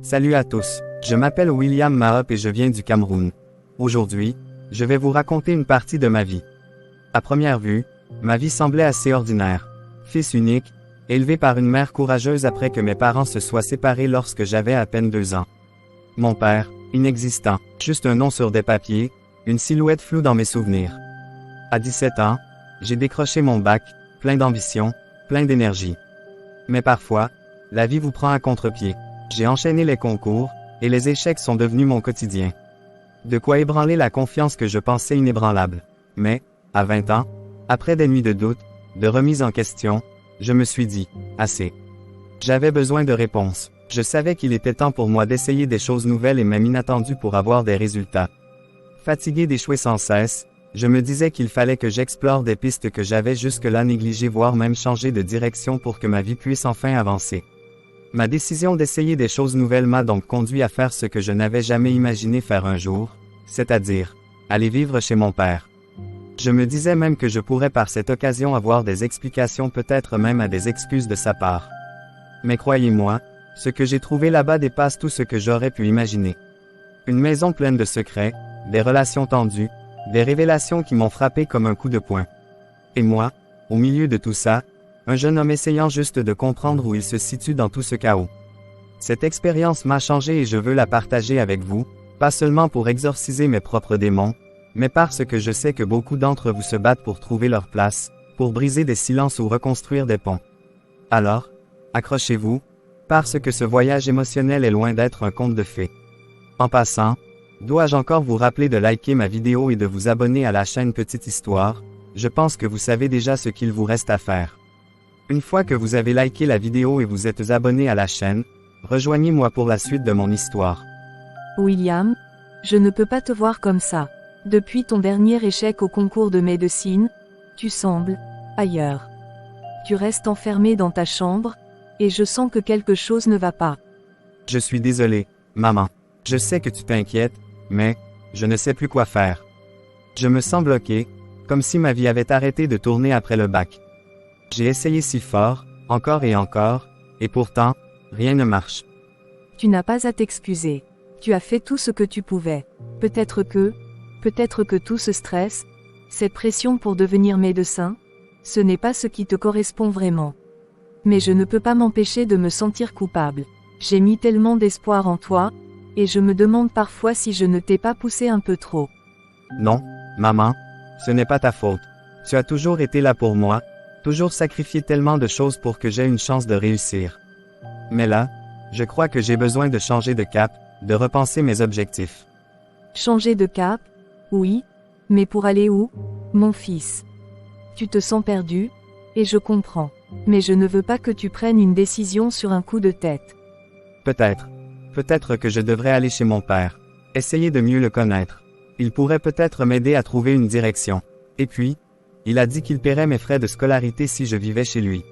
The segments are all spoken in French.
Salut à tous, je m'appelle William Mahop et je viens du Cameroun. Aujourd'hui, je vais vous raconter une partie de ma vie. À première vue, ma vie semblait assez ordinaire. Fils unique, élevé par une mère courageuse après que mes parents se soient séparés lorsque j'avais à peine 2 ans. Mon père, inexistant, juste un nom sur des papiers, une silhouette floue dans mes souvenirs. À 17 ans, j'ai décroché mon bac, plein d'ambition, plein d'énergie. Mais parfois, la vie vous prend à contre-pied. J'ai enchaîné les concours, et les échecs sont devenus mon quotidien. De quoi ébranler la confiance que je pensais inébranlable. Mais, à 20 ans, après des nuits de doute, de remise en question, je me suis dit, assez. J'avais besoin de réponses. Je savais qu'il était temps pour moi d'essayer des choses nouvelles et même inattendues pour avoir des résultats. Fatigué d'échouer sans cesse, je me disais qu'il fallait que j'explore des pistes que j'avais jusque-là négligées, voire même changer de direction pour que ma vie puisse enfin avancer. Ma décision d'essayer des choses nouvelles m'a donc conduit à faire ce que je n'avais jamais imaginé faire un jour, c'est-à-dire, aller vivre chez mon père. Je me disais même que je pourrais par cette occasion avoir des explications, peut-être même à des excuses de sa part. Mais croyez-moi, ce que j'ai trouvé là-bas dépasse tout ce que j'aurais pu imaginer. Une maison pleine de secrets, des relations tendues, des révélations qui m'ont frappé comme un coup de poing. Et moi, au milieu de tout ça, un jeune homme essayant juste de comprendre où il se situe dans tout ce chaos. Cette expérience m'a changé et je veux la partager avec vous, pas seulement pour exorciser mes propres démons, mais parce que je sais que beaucoup d'entre vous se battent pour trouver leur place, pour briser des silences ou reconstruire des ponts. Alors, accrochez-vous, parce que ce voyage émotionnel est loin d'être un conte de fées. En passant, dois-je encore vous rappeler de liker ma vidéo et de vous abonner à la chaîne Petite Histoire? Je pense que vous savez déjà ce qu'il vous reste à faire. Une fois que vous avez liké la vidéo et vous êtes abonné à la chaîne, rejoignez-moi pour la suite de mon histoire. William, je ne peux pas te voir comme ça. Depuis ton dernier échec au concours de médecine, tu sembles ailleurs. Tu restes enfermé dans ta chambre, et je sens que quelque chose ne va pas. Je suis désolé, maman. Je sais que tu t'inquiètes, mais je ne sais plus quoi faire. Je me sens bloqué, comme si ma vie avait arrêté de tourner après le bac. J'ai essayé si fort, encore, et pourtant, rien ne marche. Tu n'as pas à t'excuser. Tu as fait tout ce que tu pouvais. Peut-être que tout ce stress, cette pression pour devenir médecin, ce n'est pas ce qui te correspond vraiment. Mais je ne peux pas m'empêcher de me sentir coupable. J'ai mis tellement d'espoir en toi, et je me demande parfois si je ne t'ai pas poussé un peu trop. Non, maman, ce n'est pas ta faute. Tu as toujours été là pour moi, toujours sacrifié tellement de choses pour que j'aie une chance de réussir. Mais là, je crois que j'ai besoin de changer de cap, de repenser mes objectifs. Changer de cap? Oui, mais pour aller où, mon fils? Tu te sens perdu, et je comprends. Mais je ne veux pas que tu prennes une décision sur un coup de tête. Peut-être que je devrais aller chez mon père, essayer de mieux le connaître. Il pourrait peut-être m'aider à trouver une direction. Et puis, il a dit qu'il paierait mes frais de scolarité si je vivais chez lui.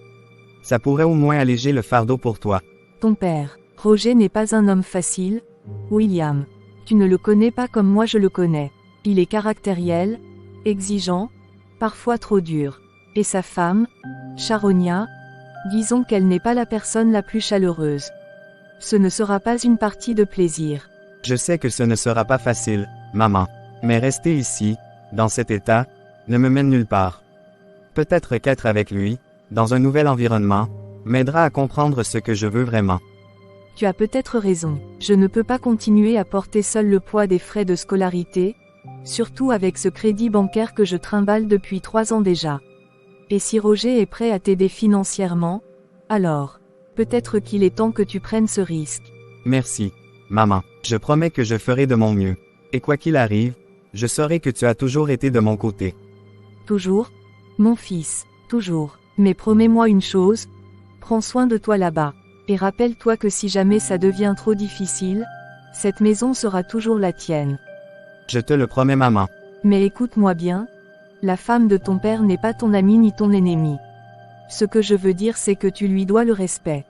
Ça pourrait au moins alléger le fardeau pour toi. Ton père, Roger, n'est pas un homme facile, William. Tu ne le connais pas comme moi je le connais. Il est caractériel, exigeant, parfois trop dur. Et sa femme, Charonia, disons qu'elle n'est pas la personne la plus chaleureuse. Ce ne sera pas une partie de plaisir. Je sais que ce ne sera pas facile, maman. Mais rester ici, dans cet état, ne me mène nulle part. Peut-être qu'être avec lui, dans un nouvel environnement, m'aidera à comprendre ce que je veux vraiment. Tu as peut-être raison. Je ne peux pas continuer à porter seul le poids des frais de scolarité, surtout avec ce crédit bancaire que je trimballe depuis 3 ans déjà. Et si Roger est prêt à t'aider financièrement, alors, peut-être qu'il est temps que tu prennes ce risque. Merci, maman. Je promets que je ferai de mon mieux. Et quoi qu'il arrive, je saurai que tu as toujours été de mon côté. Toujours, mon fils, toujours. Mais promets-moi une chose, prends soin de toi là-bas. Et rappelle-toi que si jamais ça devient trop difficile, cette maison sera toujours la tienne. Je te le promets, maman. Mais écoute-moi bien, la femme de ton père n'est pas ton amie ni ton ennemi. Ce que je veux dire, c'est que tu lui dois le respect.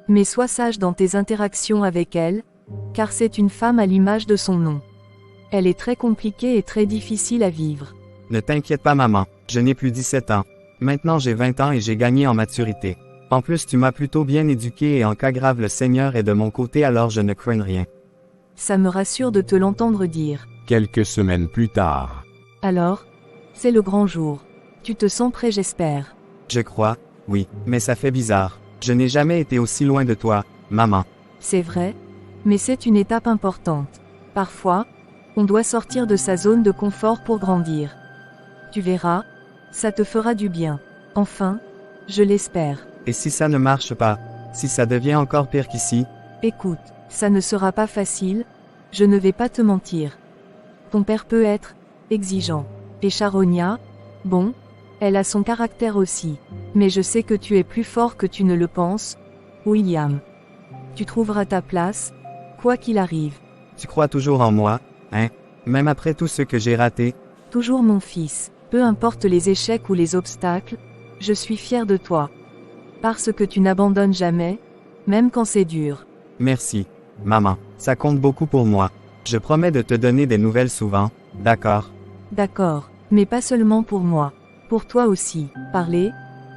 Mais sois sage dans tes interactions avec elle, car c'est une femme à l'image de son nom. Elle est très compliquée et très difficile à vivre. Ne t'inquiète pas, maman, je n'ai plus 17 ans. Maintenant j'ai 20 ans et j'ai gagné en maturité. En plus tu m'as plutôt bien éduqué et en cas grave le Seigneur est de mon côté alors je ne crains rien. Ça me rassure de te l'entendre dire. Quelques semaines plus tard. Alors, c'est le grand jour. Tu te sens prêt j'espère. Je crois, oui, mais ça fait bizarre. Je n'ai jamais été aussi loin de toi, maman. C'est vrai, mais c'est une étape importante. Parfois, on doit sortir de sa zone de confort pour grandir. Tu verras, ça te fera du bien. Enfin, je l'espère. Et si ça ne marche pas, si ça devient encore pire qu'ici? Écoute, ça ne sera pas facile, je ne vais pas te mentir. Ton père peut être exigeant. Et Charonia, bon, elle a son caractère aussi. Mais je sais que tu es plus fort que tu ne le penses, William. Tu trouveras ta place, quoi qu'il arrive. Tu crois toujours en moi, hein? Même après tout ce que j'ai raté? Toujours mon fils, peu importe les échecs ou les obstacles, je suis fier de toi. Parce que tu n'abandonnes jamais, même quand c'est dur. Merci, maman, ça compte beaucoup pour moi. Je promets de te donner des nouvelles souvent, d'accord? D'accord, mais pas seulement pour moi. Pour toi aussi. Parler,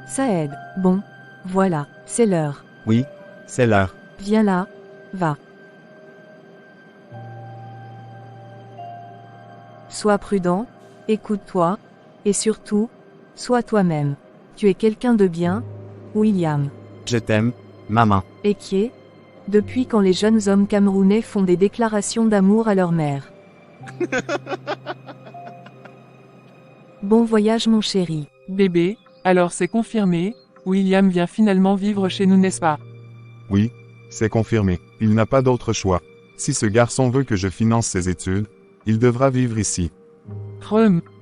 ça aide. Bon, voilà, c'est l'heure. Oui, c'est l'heure. Viens là, va. Sois prudent, écoute-toi, et surtout, sois toi-même. Tu es quelqu'un de bien, William. Je t'aime, maman. Et qui est? Depuis quand les jeunes hommes camerounais font des déclarations d'amour à leur mère. Bon voyage mon chéri. Bébé, alors c'est confirmé, William vient finalement vivre chez nous n'est-ce pas? Oui, c'est confirmé. Il n'a pas d'autre choix. Si ce garçon veut que je finance ses études, il devra vivre ici.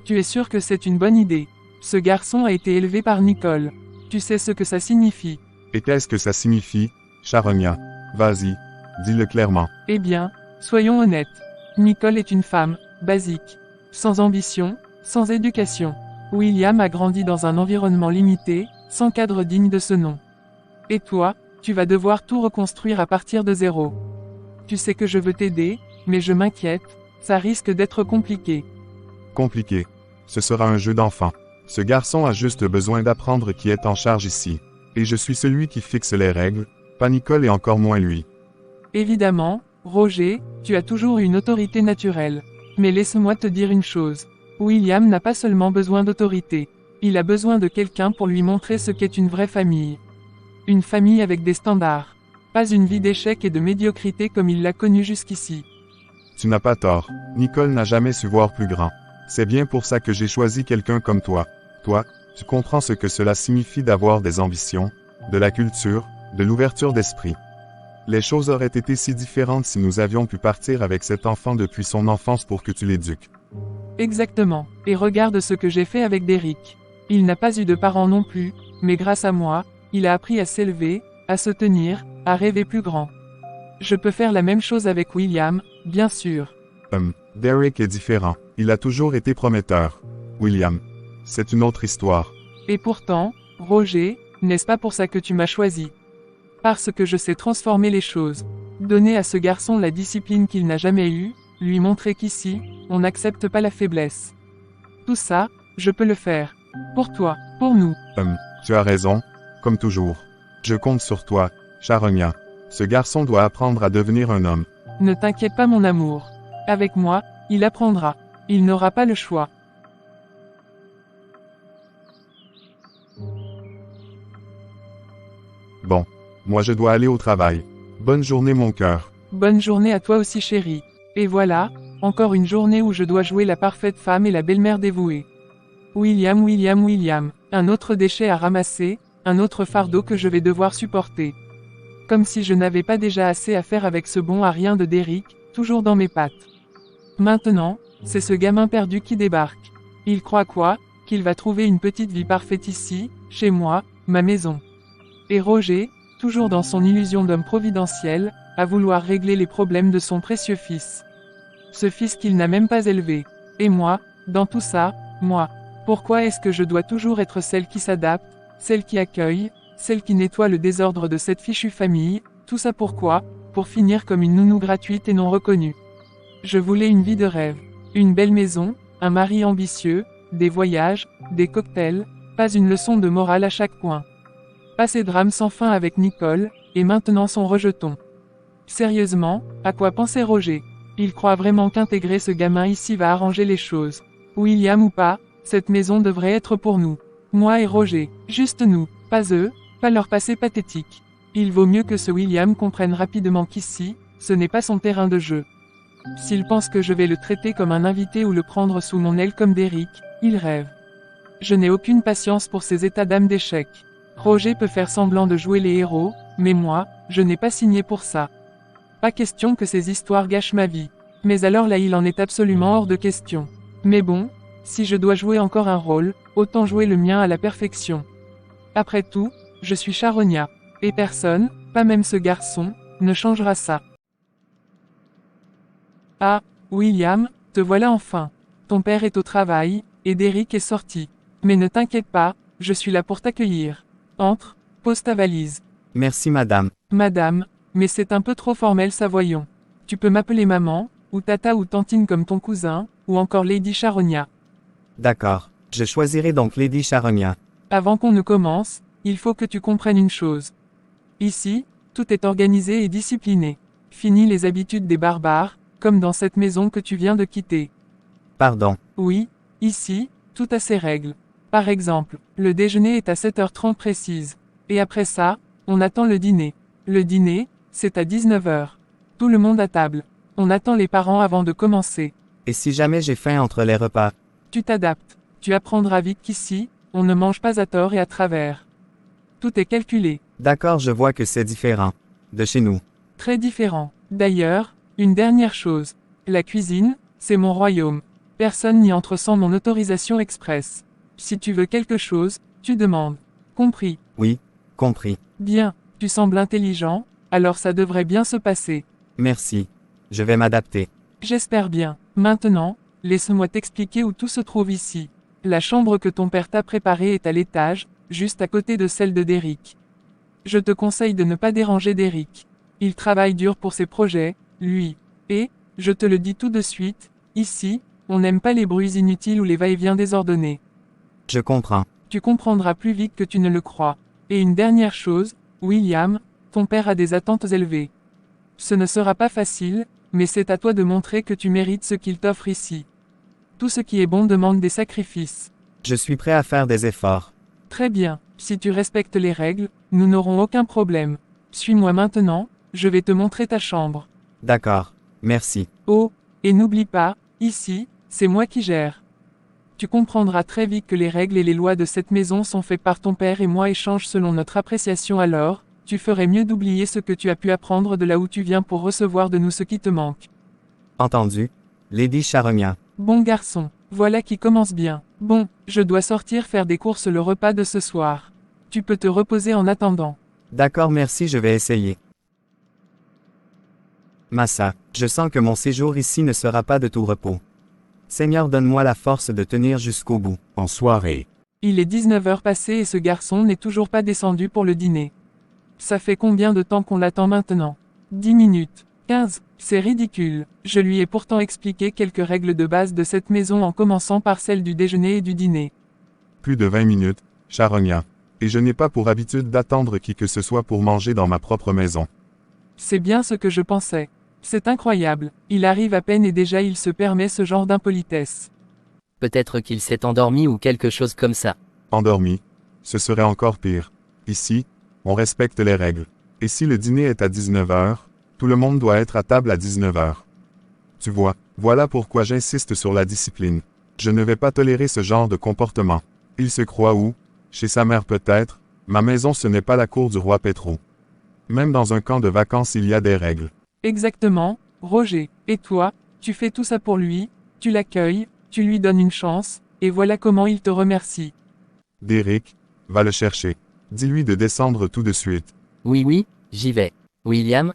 Tu es sûr que c'est une bonne idée. Ce garçon a été élevé par Nicole. Tu sais ce que ça signifie. Et qu'est-ce que ça signifie, Charonia? Vas-y, dis-le clairement. Eh bien, soyons honnêtes. Nicole est une femme, basique. Sans ambition, sans éducation. William a grandi dans un environnement limité, sans cadre digne de ce nom. Et toi, tu vas devoir tout reconstruire à partir de zéro. Tu sais que je veux t'aider, mais je m'inquiète, ça risque d'être compliqué. Compliqué. Ce sera un jeu d'enfant. Ce garçon a juste besoin d'apprendre qui est en charge ici. Et je suis celui qui fixe les règles, pas Nicole et encore moins lui. Évidemment, Roger, tu as toujours une autorité naturelle. Mais laisse-moi te dire une chose. William n'a pas seulement besoin d'autorité. Il a besoin de quelqu'un pour lui montrer ce qu'est une vraie famille. Une famille avec des standards. Pas une vie d'échec et de médiocrité comme il l'a connue jusqu'ici. Tu n'as pas tort. Nicole n'a jamais su voir plus grand. C'est bien pour ça que j'ai choisi quelqu'un comme toi. Toi, tu comprends ce que cela signifie d'avoir des ambitions, de la culture, de l'ouverture d'esprit. Les choses auraient été si différentes si nous avions pu partir avec cet enfant depuis son enfance pour que tu l'éduques. Exactement. Et regarde ce que j'ai fait avec Derrick. Il n'a pas eu de parents non plus, mais grâce à moi, il a appris à s'élever, à se tenir, à rêver plus grand. Je peux faire la même chose avec William, bien sûr. Derrick est différent. Il a toujours été prometteur. William, c'est une autre histoire. Et pourtant, Roger, n'est-ce pas pour ça que tu m'as choisi? Parce que je sais transformer les choses. Donner à ce garçon la discipline qu'il n'a jamais eue, lui montrer qu'ici, on n'accepte pas la faiblesse. Tout ça, je peux le faire. Pour toi, pour nous. Tu as raison, comme toujours. Je compte sur toi, Charonia. Ce garçon doit apprendre à devenir un homme. Ne t'inquiète pas mon amour. Avec moi, il apprendra. Il n'aura pas le choix. Bon, moi je dois aller au travail. Bonne journée mon cœur. Bonne journée à toi aussi chérie. Et voilà, encore une journée où je dois jouer la parfaite femme et la belle-mère dévouée. William, un autre déchet à ramasser, un autre fardeau que je vais devoir supporter. Comme si je n'avais pas déjà assez à faire avec ce bon à rien de Derrick, toujours dans mes pattes. Maintenant, c'est ce gamin perdu qui débarque. Il croit quoi? Qu'il va trouver une petite vie parfaite ici, chez moi, ma maison. Et Roger, toujours dans son illusion d'homme providentiel, à vouloir régler les problèmes de son précieux fils. Ce fils qu'il n'a même pas élevé. Et moi, dans tout ça, moi. Pourquoi est-ce que je dois toujours être celle qui s'adapte, celle qui accueille, celle qui nettoie le désordre de cette fichue famille? Tout ça pourquoi? Pour finir comme une nounou gratuite et non reconnue. Je voulais une vie de rêve. Une belle maison, un mari ambitieux, des voyages, des cocktails, pas une leçon de morale à chaque coin. Passé drame sans fin avec Nicole, et maintenant son rejeton. Sérieusement, à quoi pensait Roger? Il croit vraiment qu'intégrer ce gamin ici va arranger les choses. William ou pas, cette maison devrait être pour nous. Moi et Roger, juste nous, pas eux, pas leur passé pathétique. Il vaut mieux que ce William comprenne rapidement qu'ici, ce n'est pas son terrain de jeu. S'il pense que je vais le traiter comme un invité ou le prendre sous mon aile comme Derrick, il rêve. Je n'ai aucune patience pour ces états d'âme d'échec. Roger peut faire semblant de jouer les héros, mais moi, je n'ai pas signé pour ça. Pas question que ces histoires gâchent ma vie. Mais alors là il en est absolument hors de question. Mais bon, si je dois jouer encore un rôle, autant jouer le mien à la perfection. Après tout, je suis Charonia. Et personne, pas même ce garçon, ne changera ça. Ah, William, te voilà enfin. Ton père est au travail, et Derrick est sorti. Mais ne t'inquiète pas, je suis là pour t'accueillir. Entre, pose ta valise. Merci madame. Madame, mais c'est un peu trop formel ça voyons. Tu peux m'appeler maman, ou tata ou tantine comme ton cousin, ou encore Lady Charonia. D'accord. Je choisirai donc Lady Charonia. Avant qu'on ne commence, il faut que tu comprennes une chose. Ici, tout est organisé et discipliné. Fini les habitudes des barbares, comme dans cette maison que tu viens de quitter. Pardon. Oui, ici, tout a ses règles. Par exemple, le déjeuner est à 7h30 précise. Et après ça, on attend le dîner. Le dîner, c'est à 19h. Tout le monde à table. On attend les parents avant de commencer. Et si jamais j'ai faim entre les repas? Tu t'adaptes. Tu apprendras vite qu'ici, on ne mange pas à tort et à travers. Tout est calculé. D'accord, je vois que c'est différent. De chez nous. Très différent. D'ailleurs, une dernière chose. La cuisine, c'est mon royaume. Personne n'y entre sans mon autorisation express. Si tu veux quelque chose, tu demandes. Compris? Oui, compris. Bien, tu sembles intelligent, alors ça devrait bien se passer. Merci. Je vais m'adapter. J'espère bien. Maintenant, laisse-moi t'expliquer où tout se trouve ici. La chambre que ton père t'a préparée est à l'étage, juste à côté de celle de Derrick. Je te conseille de ne pas déranger Derrick. Il travaille dur pour ses projets, lui. Et, je te le dis tout de suite, ici, on n'aime pas les bruits inutiles ou les va-et-vient désordonnés. Je comprends. Tu comprendras plus vite que tu ne le crois. Et une dernière chose, William, ton père a des attentes élevées. Ce ne sera pas facile, mais c'est à toi de montrer que tu mérites ce qu'il t'offre ici. Tout ce qui est bon demande des sacrifices. Je suis prêt à faire des efforts. Très bien, si tu respectes les règles, nous n'aurons aucun problème. Suis-moi maintenant, je vais te montrer ta chambre. D'accord. Merci. Oh, et n'oublie pas, ici, c'est moi qui gère. Tu comprendras très vite que les règles et les lois de cette maison sont faites par ton père et moi et changent selon notre appréciation alors, tu ferais mieux d'oublier ce que tu as pu apprendre de là où tu viens pour recevoir de nous ce qui te manque. Entendu. Lady Charonia. Bon garçon, voilà qui commence bien. Bon, je dois sortir faire des courses le repas de ce soir. Tu peux te reposer en attendant. D'accord, merci, je vais essayer. Massa, je sens que mon séjour ici ne sera pas de tout repos. Seigneur, donne-moi la force de tenir jusqu'au bout. En soirée. Il est 19h passées et ce garçon n'est toujours pas descendu pour le dîner. Ça fait combien de temps qu'on l'attend maintenant? 10 minutes. 15. C'est ridicule. Je lui ai pourtant expliqué quelques règles de base de cette maison en commençant par celle du déjeuner et du dîner. Plus de 20 minutes, Charonia. Et je n'ai pas pour habitude d'attendre qui que ce soit pour manger dans ma propre maison. C'est bien ce que je pensais. C'est incroyable. Il arrive à peine et déjà il se permet ce genre d'impolitesse. Peut-être qu'il s'est endormi ou quelque chose comme ça. Endormi. Ce serait encore pire. Ici, on respecte les règles. Et si le dîner est à 19h, tout le monde doit être à table à 19h. Tu vois, voilà pourquoi j'insiste sur la discipline. Je ne vais pas tolérer ce genre de comportement. Il se croit où? Chez sa mère peut-être. Ma maison ce n'est pas la cour du roi Petro. Même dans un camp de vacances il y a des règles. Exactement, Roger. Et toi, tu fais tout ça pour lui, tu l'accueilles, tu lui donnes une chance, et voilà comment il te remercie. Derrick, va le chercher. Dis-lui de descendre tout de suite. Oui, j'y vais. William,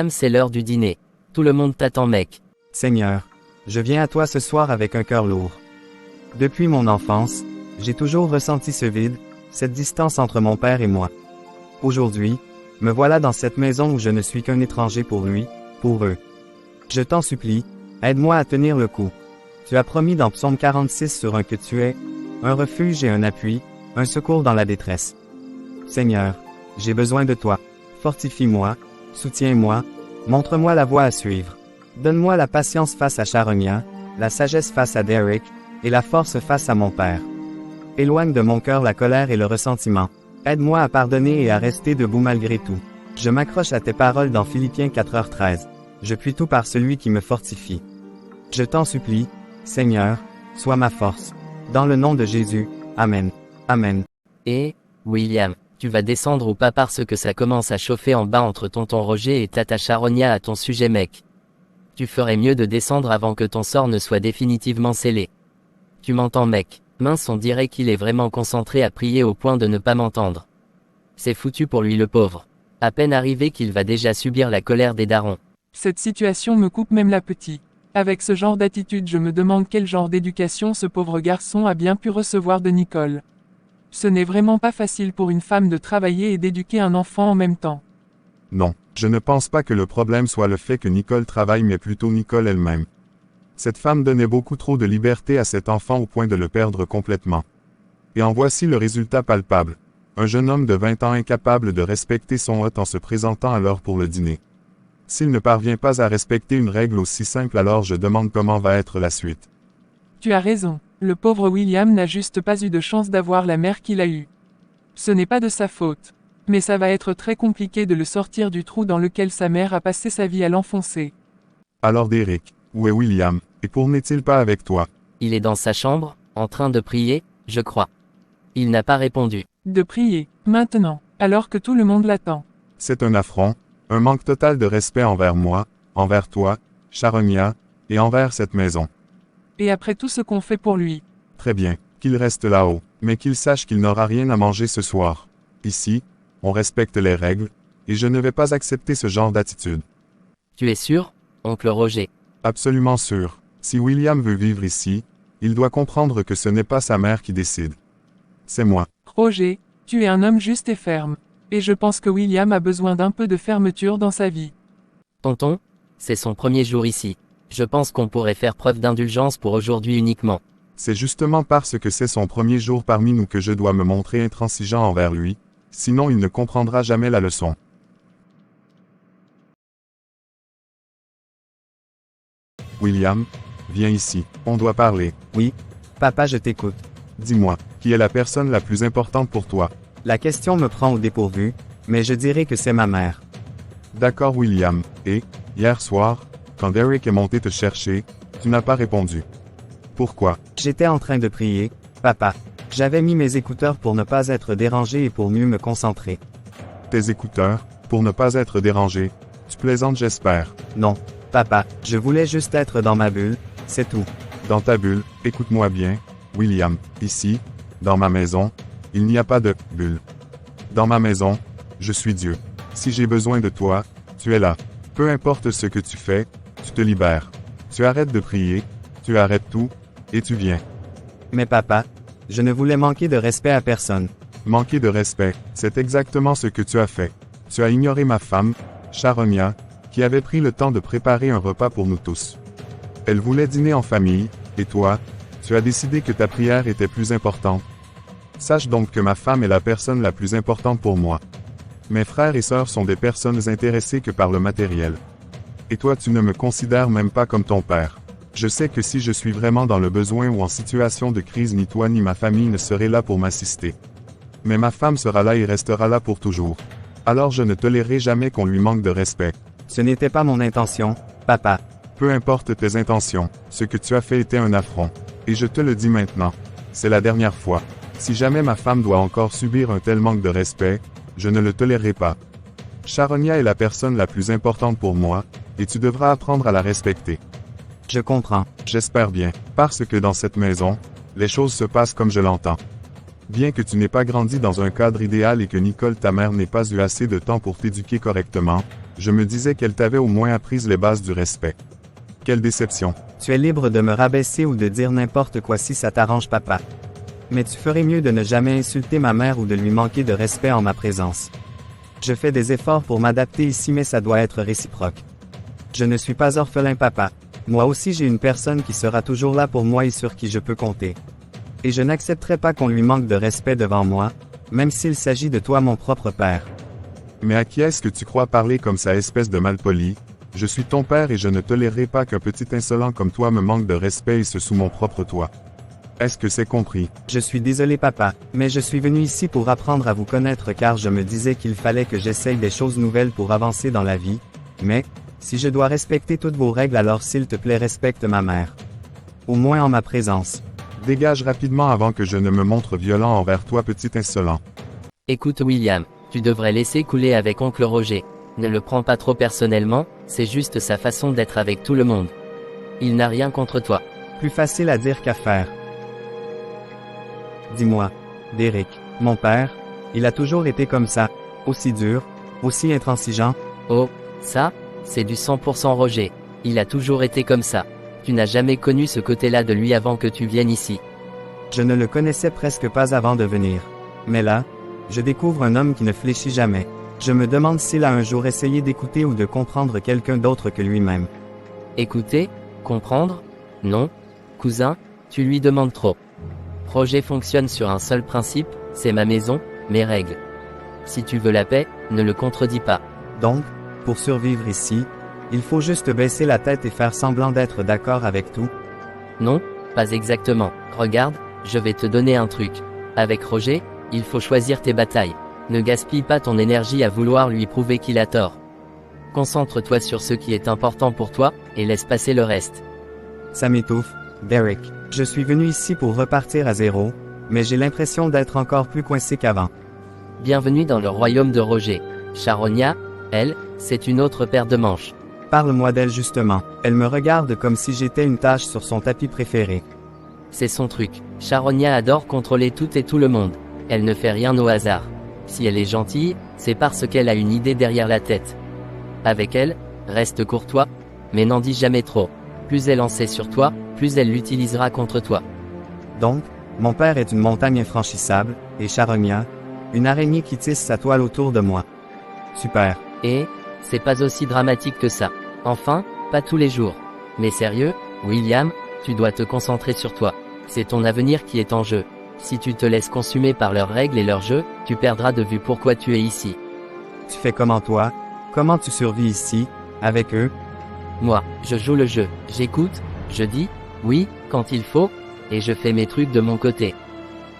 c'est l'heure du dîner. Tout le monde t'attend mec. Seigneur, je viens à toi ce soir avec un cœur lourd. Depuis mon enfance, j'ai toujours ressenti ce vide, cette distance entre mon père et moi. Aujourd'hui, me voilà dans cette maison où je ne suis qu'un étranger pour lui, pour eux. Je t'en supplie, aide-moi à tenir le coup. Tu as promis dans Psaume 46 sur un que tu es, un refuge et un appui, un secours dans la détresse. Seigneur, j'ai besoin de toi. Fortifie-moi, soutiens-moi, montre-moi la voie à suivre. Donne-moi la patience face à Sharonia, la sagesse face à Derek, et la force face à mon père. Éloigne de mon cœur la colère et le ressentiment. Aide-moi à pardonner et à rester debout malgré tout. Je m'accroche à tes paroles dans Philippiens 4h13. Je puis tout par celui qui me fortifie. Je t'en supplie, Seigneur, sois ma force. Dans le nom de Jésus, Amen. Amen. Et, William, tu vas descendre ou pas parce que ça commence à chauffer en bas entre tonton Roger et tata Sharonia à ton sujet mec. Tu ferais mieux de descendre avant que ton sort ne soit définitivement scellé. Tu m'entends mec? Mince, on dirait qu'il est vraiment concentré à prier au point de ne pas m'entendre. C'est foutu pour lui le pauvre. À peine arrivé qu'il va déjà subir la colère des darons. Cette situation me coupe même l'appétit. Avec ce genre d'attitude, je me demande quel genre d'éducation ce pauvre garçon a bien pu recevoir de Nicole. Ce n'est vraiment pas facile pour une femme de travailler et d'éduquer un enfant en même temps. Non, je ne pense pas que le problème soit le fait que Nicole travaille mais plutôt Nicole elle-même. Cette femme donnait beaucoup trop de liberté à cet enfant au point de le perdre complètement. Et en voici le résultat palpable. Un jeune homme de 20 ans incapable de respecter son hôte en se présentant à l'heure pour le dîner. S'il ne parvient pas à respecter une règle aussi simple, alors je demande comment va être la suite. Tu as raison, le pauvre William n'a juste pas eu de chance d'avoir la mère qu'il a eue. Ce n'est pas de sa faute. Mais ça va être très compliqué de le sortir du trou dans lequel sa mère a passé sa vie à l'enfoncer. Alors Derek, où est William, et pour n'est-il pas avec toi? Il est dans sa chambre, en train de prier, je crois. Il n'a pas répondu. De prier, maintenant, alors que tout le monde l'attend. C'est un affront, un manque total de respect envers moi, envers toi, Sharonia, et envers cette maison. Et après tout ce qu'on fait pour lui. Très bien, qu'il reste là-haut, mais qu'il sache qu'il n'aura rien à manger ce soir. Ici, on respecte les règles, et je ne vais pas accepter ce genre d'attitude. Tu es sûr, oncle Roger? Absolument sûr. Si William veut vivre ici, il doit comprendre que ce n'est pas sa mère qui décide. C'est moi. Roger, tu es un homme juste et ferme. Et je pense que William a besoin d'un peu de fermeture dans sa vie. Tonton, c'est son premier jour ici. Je pense qu'on pourrait faire preuve d'indulgence pour aujourd'hui uniquement. C'est justement parce que c'est son premier jour parmi nous que je dois me montrer intransigeant envers lui, sinon il ne comprendra jamais la leçon. William, viens ici, on doit parler. Oui. Papa, je t'écoute. Dis-moi, qui est la personne la plus importante pour toi? La question me prend au dépourvu, mais je dirais que c'est ma mère. D'accord William, et, hier soir, quand Derek est monté te chercher, tu n'as pas répondu. Pourquoi? J'étais en train de prier, papa. J'avais mis mes écouteurs pour ne pas être dérangé et pour mieux me concentrer. Tes écouteurs, pour ne pas être dérangé. Tu plaisantes j'espère. Non, papa, je voulais juste être dans ma bulle, c'est tout. Dans ta bulle, écoute-moi bien, William, ici, dans ma maison, il n'y a pas de bulle. Dans ma maison, je suis Dieu. Si j'ai besoin de toi, tu es là. Peu importe ce que tu fais, tu te libères. Tu arrêtes de prier, tu arrêtes tout, et tu viens. Mais papa, je ne voulais manquer de respect à personne. Manquer de respect, c'est exactement ce que tu as fait. Tu as ignoré ma femme, Sharonia, qui avait pris le temps de préparer un repas pour nous tous. Elle voulait dîner en famille, et toi, tu as décidé que ta prière était plus importante. Sache donc que ma femme est la personne la plus importante pour moi. Mes frères et sœurs sont des personnes intéressées que par le matériel. Et toi tu ne me considères même pas comme ton père. Je sais que si je suis vraiment dans le besoin ou en situation de crise, ni toi ni ma famille ne seraient là pour m'assister. Mais ma femme sera là et restera là pour toujours. Alors je ne tolérerai jamais qu'on lui manque de respect. Ce n'était pas mon intention, papa. Peu importe tes intentions, ce que tu as fait était un affront. Et je te le dis maintenant. C'est la dernière fois. Si jamais ma femme doit encore subir un tel manque de respect, je ne le tolérerai pas. Sharonia est la personne la plus importante pour moi, et tu devras apprendre à la respecter. Je comprends. J'espère bien, parce que dans cette maison, les choses se passent comme je l'entends. Bien que tu n'aies pas grandi dans un cadre idéal et que Nicole ta mère n'ait pas eu assez de temps pour t'éduquer correctement, je me disais qu'elle t'avait au moins appris les bases du respect. Quelle déception. Tu es libre de me rabaisser ou de dire n'importe quoi si ça t'arrange, papa. Mais tu ferais mieux de ne jamais insulter ma mère ou de lui manquer de respect en ma présence. Je fais des efforts pour m'adapter ici, mais ça doit être réciproque. Je ne suis pas orphelin, papa. Moi aussi j'ai une personne qui sera toujours là pour moi et sur qui je peux compter. Et je n'accepterai pas qu'on lui manque de respect devant moi, même s'il s'agit de toi mon propre père. Mais à qui est-ce que tu crois parler comme ça, espèce de malpoli? Je suis ton père et je ne tolérerai pas qu'un petit insolent comme toi me manque de respect et ce sous mon propre toit. Est-ce que c'est compris? Je suis désolé papa, mais je suis venu ici pour apprendre à vous connaître car je me disais qu'il fallait que j'essaye des choses nouvelles pour avancer dans la vie, mais, si je dois respecter toutes vos règles alors s'il te plaît respecte ma mère. Au moins en ma présence. Dégage rapidement avant que je ne me montre violent envers toi, petit insolent. Écoute William, tu devrais laisser couler avec oncle Roger. Ne le prends pas trop personnellement, c'est juste sa façon d'être avec tout le monde. Il n'a rien contre toi. Plus facile à dire qu'à faire. Dis-moi, Derek, mon père, il a toujours été comme ça, aussi dur, aussi intransigeant. Oh, ça, c'est du 100% Roger. Il a toujours été comme ça. Tu n'as jamais connu ce côté-là de lui avant que tu viennes ici. Je ne le connaissais presque pas avant de venir. Mais là, je découvre un homme qui ne fléchit jamais. Je me demande s'il a un jour essayé d'écouter ou de comprendre quelqu'un d'autre que lui-même. Écouter? Comprendre? Non. Cousin, tu lui demandes trop. Roger fonctionne sur un seul principe, c'est ma maison, mes règles. Si tu veux la paix, ne le contredis pas. Donc, pour survivre ici, il faut juste baisser la tête et faire semblant d'être d'accord avec tout. Non, pas exactement. Regarde, je vais te donner un truc. Avec Roger, il faut choisir tes batailles. Ne gaspille pas ton énergie à vouloir lui prouver qu'il a tort. Concentre-toi sur ce qui est important pour toi, et laisse passer le reste. Ça m'étouffe, Derek. Je suis venu ici pour repartir à zéro, mais j'ai l'impression d'être encore plus coincé qu'avant. Bienvenue dans le royaume de Roger. Charonia, elle, c'est une autre paire de manches. Parle-moi d'elle justement. Elle me regarde comme si j'étais une tâche sur son tapis préféré. C'est son truc. Charonia adore contrôler tout et tout le monde. Elle ne fait rien au hasard. Si elle est gentille, c'est parce qu'elle a une idée derrière la tête. Avec elle, reste courtois, mais n'en dis jamais trop. Plus elle en sait sur toi, plus elle l'utilisera contre toi. Donc, mon père est une montagne infranchissable, et Charonia, une araignée qui tisse sa toile autour de moi. Super. Et, c'est pas aussi dramatique que ça. Enfin, pas tous les jours. Mais sérieux, William, tu dois te concentrer sur toi. C'est ton avenir qui est en jeu. Si tu te laisses consumer par leurs règles et leurs jeux, tu perdras de vue pourquoi tu es ici. Tu fais comment toi? Comment tu survis ici, avec eux? Moi, je joue le jeu, j'écoute, je dis, oui, quand il faut, et je fais mes trucs de mon côté.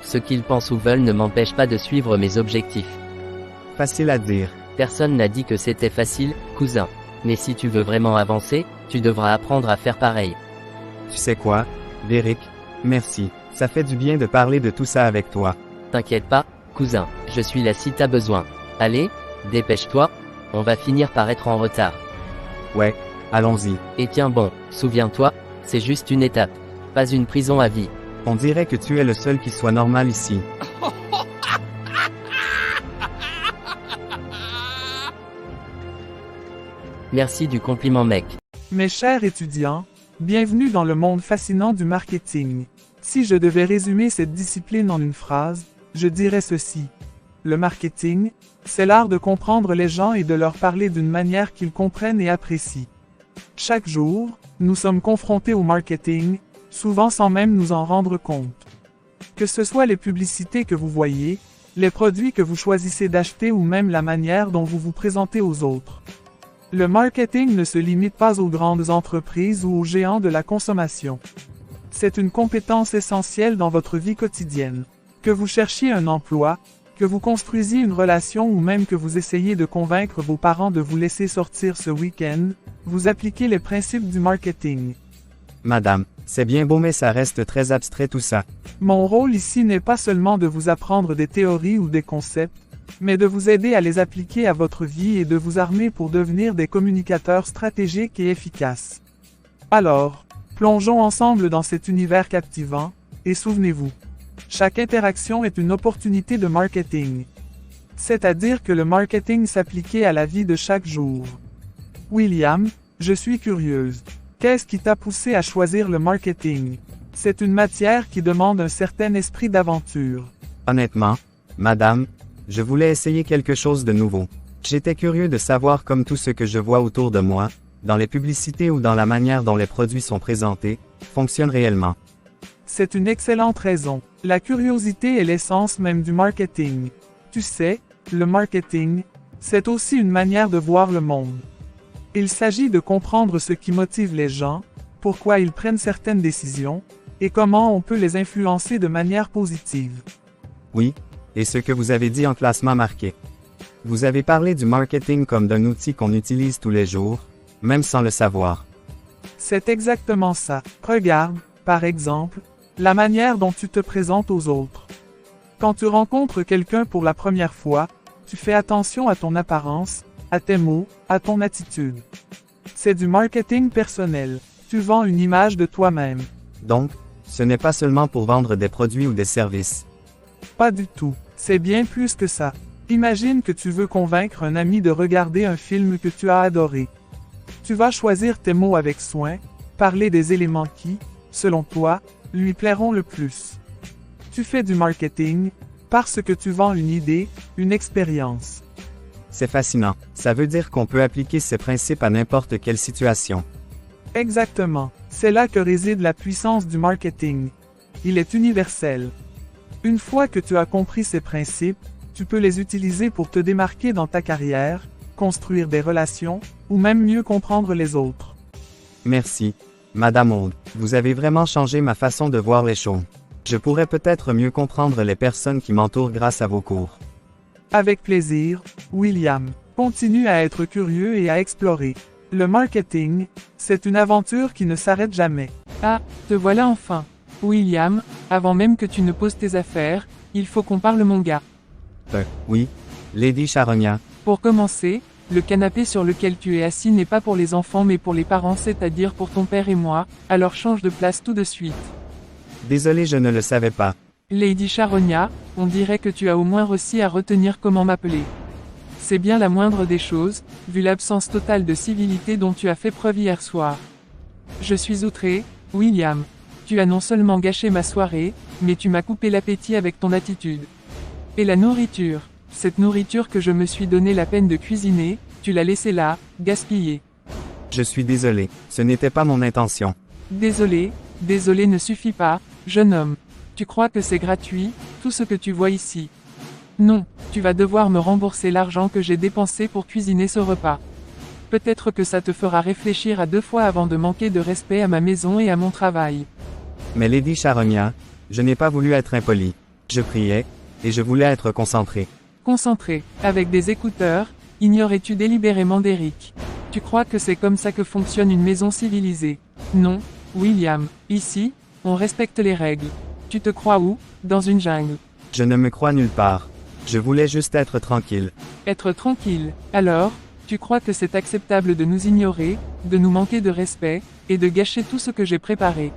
Ce qu'ils pensent ou veulent ne m'empêche pas de suivre mes objectifs. Facile à dire. Personne n'a dit que c'était facile, cousin. Mais si tu veux vraiment avancer, tu devras apprendre à faire pareil. Tu sais quoi, Derek? Merci. Ça fait du bien de parler de tout ça avec toi. T'inquiète pas, cousin, je suis là si t'as besoin. Allez, dépêche-toi, on va finir par être en retard. Ouais, allons-y. Et tiens bon, souviens-toi, c'est juste une étape. Pas une prison à vie. On dirait que tu es le seul qui soit normal ici. Merci du compliment mec. Mes chers étudiants, bienvenue dans le monde fascinant du marketing. Si je devais résumer cette discipline en une phrase, je dirais ceci. Le marketing, c'est l'art de comprendre les gens et de leur parler d'une manière qu'ils comprennent et apprécient. Chaque jour, nous sommes confrontés au marketing, souvent sans même nous en rendre compte. Que ce soit les publicités que vous voyez, les produits que vous choisissez d'acheter ou même la manière dont vous vous présentez aux autres. Le marketing ne se limite pas aux grandes entreprises ou aux géants de la consommation. C'est une compétence essentielle dans votre vie quotidienne. Que vous cherchiez un emploi, que vous construisiez une relation ou même que vous essayez de convaincre vos parents de vous laisser sortir ce week-end, vous appliquez les principes du marketing. Madame, c'est bien beau mais ça reste très abstrait tout ça. Mon rôle ici n'est pas seulement de vous apprendre des théories ou des concepts, mais de vous aider à les appliquer à votre vie et de vous armer pour devenir des communicateurs stratégiques et efficaces. Alors, plongeons ensemble dans cet univers captivant, et souvenez-vous, chaque interaction est une opportunité de marketing. C'est-à-dire que le marketing s'appliquait à la vie de chaque jour. William, je suis curieuse. Qu'est-ce qui t'a poussé à choisir le marketing? C'est une matière qui demande un certain esprit d'aventure. Honnêtement, madame, je voulais essayer quelque chose de nouveau. J'étais curieux de savoir comme tout ce que je vois autour de moi, dans les publicités ou dans la manière dont les produits sont présentés, fonctionne réellement. C'est une excellente raison. La curiosité est l'essence même du marketing. Tu sais, le marketing, c'est aussi une manière de voir le monde. Il s'agit de comprendre ce qui motive les gens, pourquoi ils prennent certaines décisions, et comment on peut les influencer de manière positive. Oui, et ce que vous avez dit en classe m'a marqué. Vous avez parlé du marketing comme d'un outil qu'on utilise tous les jours, même sans le savoir. C'est exactement ça. Regarde, par exemple, la manière dont tu te présentes aux autres. Quand tu rencontres quelqu'un pour la première fois, tu fais attention à ton apparence, à tes mots, à ton attitude. C'est du marketing personnel. Tu vends une image de toi-même. Donc, ce n'est pas seulement pour vendre des produits ou des services. Pas du tout. C'est bien plus que ça. Imagine que tu veux convaincre un ami de regarder un film que tu as adoré. Tu vas choisir tes mots avec soin, parler des éléments qui, selon toi, lui plairont le plus. Tu fais du marketing, parce que tu vends une idée, une expérience. C'est fascinant. Ça veut dire qu'on peut appliquer ces principes à n'importe quelle situation. Exactement. C'est là que réside la puissance du marketing. Il est universel. Une fois que tu as compris ces principes, tu peux les utiliser pour te démarquer dans ta carrière, construire des relations, ou même mieux comprendre les autres. Merci, Madame Aude. Vous avez vraiment changé ma façon de voir les choses. Je pourrais peut-être mieux comprendre les personnes qui m'entourent grâce à vos cours. Avec plaisir, William. Continue à être curieux et à explorer. Le marketing, c'est une aventure qui ne s'arrête jamais. Ah, te voilà enfin. William, avant même que tu ne poses tes affaires, il faut qu'on parle mon gars. Oui, Lady Charonia. Pour commencer, le canapé sur lequel tu es assis n'est pas pour les enfants mais pour les parents, c'est-à-dire pour ton père et moi, alors change de place tout de suite. Désolé, je ne le savais pas. Lady Charonia, on dirait que tu as au moins réussi à retenir comment m'appeler. C'est bien la moindre des choses, vu l'absence totale de civilité dont tu as fait preuve hier soir. Je suis outré, William. Tu as non seulement gâché ma soirée, mais tu m'as coupé l'appétit avec ton attitude. Et la nourriture, cette nourriture que je me suis donné la peine de cuisiner, tu l'as laissée là, gaspillée. Je suis désolé, ce n'était pas mon intention. Désolé ne suffit pas, jeune homme. Tu crois que c'est gratuit, tout ce que tu vois ici? Non, tu vas devoir me rembourser l'argent que j'ai dépensé pour cuisiner ce repas. Peut-être que ça te fera réfléchir à 2 fois avant de manquer de respect à ma maison et à mon travail. Mais Lady Charonia, je n'ai pas voulu être impoli. Je priais, et je voulais être concentré. Concentré, avec des écouteurs, ignorais-tu délibérément d'Eric? Tu crois que c'est comme ça que fonctionne une maison civilisée? Non, William, ici, on respecte les règles. Tu te crois où? Dans une jungle. Je ne me crois nulle part. Je voulais juste être tranquille. Être tranquille. Alors, tu crois que c'est acceptable de nous ignorer, de nous manquer de respect, et de gâcher tout ce que j'ai préparé?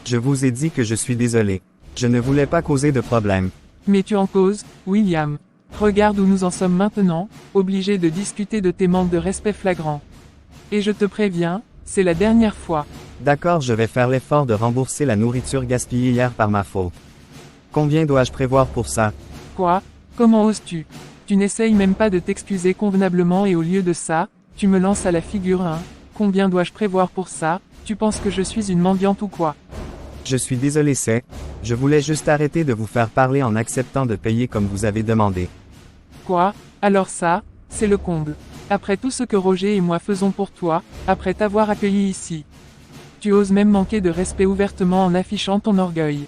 Je vous ai dit que je suis désolé. Je ne voulais pas causer de problème. Mais tu en causes, William. Regarde où nous en sommes maintenant, obligés de discuter de tes manques de respect flagrants. Et je te préviens, c'est la dernière fois. D'accord, je vais faire l'effort de rembourser la nourriture gaspillée hier par ma faute. Combien dois-je prévoir pour ça? Quoi? Comment oses-tu? Tu n'essayes même pas de t'excuser convenablement et au lieu de ça, tu me lances à la figure un. Combien dois-je prévoir pour ça? Tu penses que je suis une mendiante ou quoi? Je suis désolé, je voulais juste arrêter de vous faire parler en acceptant de payer comme vous avez demandé. Quoi? Alors ça, c'est le comble. Après tout ce que Roger et moi faisons pour toi, après t'avoir accueilli ici. Tu oses même manquer de respect ouvertement en affichant ton orgueil.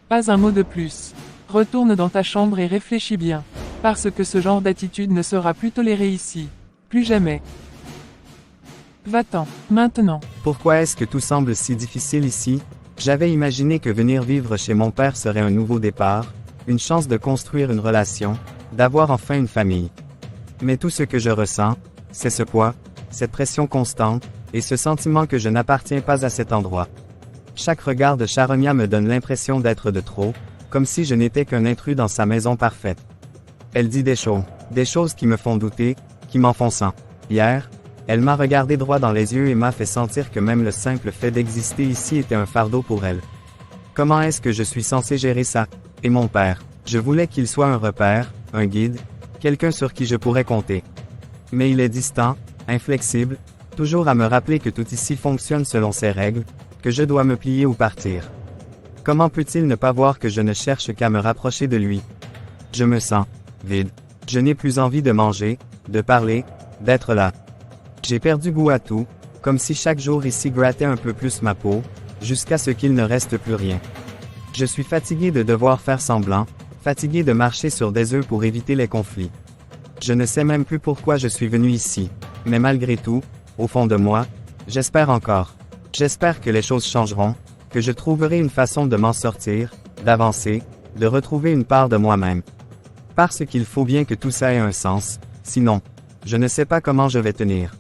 Pas un mot de plus. Retourne dans ta chambre et réfléchis bien. Parce que ce genre d'attitude ne sera plus toléré ici. Plus jamais. Va-t'en, maintenant. Pourquoi est-ce que tout semble si difficile ici? J'avais imaginé que venir vivre chez mon père serait un nouveau départ, une chance de construire une relation, d'avoir enfin une famille. Mais tout ce que je ressens, c'est ce poids, cette pression constante, et ce sentiment que je n'appartiens pas à cet endroit. Chaque regard de Charonia me donne l'impression d'être de trop, comme si je n'étais qu'un intrus dans sa maison parfaite. Elle dit des choses qui me font douter, qui m'enfoncent. Hier, elle m'a regardé droit dans les yeux et m'a fait sentir que même le simple fait d'exister ici était un fardeau pour elle. Comment est-ce que je suis censé gérer ça? Et mon père, je voulais qu'il soit un repère, un guide, quelqu'un sur qui je pourrais compter. Mais il est distant, inflexible, toujours à me rappeler que tout ici fonctionne selon ses règles, que je dois me plier ou partir. comment peut-il ne pas voir que je ne cherche qu'à me rapprocher de lui? Je me sens vide. Je n'ai plus envie de manger, de parler, d'être là. J'ai perdu goût à tout, comme si chaque jour ici grattait un peu plus ma peau, jusqu'à ce qu'il ne reste plus rien. Je suis fatigué de devoir faire semblant, fatigué de marcher sur des œufs pour éviter les conflits. Je ne sais même plus pourquoi je suis venu ici, mais malgré tout, au fond de moi, j'espère encore. J'espère que les choses changeront, que je trouverai une façon de m'en sortir, d'avancer, de retrouver une part de moi-même. Parce qu'il faut bien que tout ça ait un sens, sinon, je ne sais pas comment je vais tenir.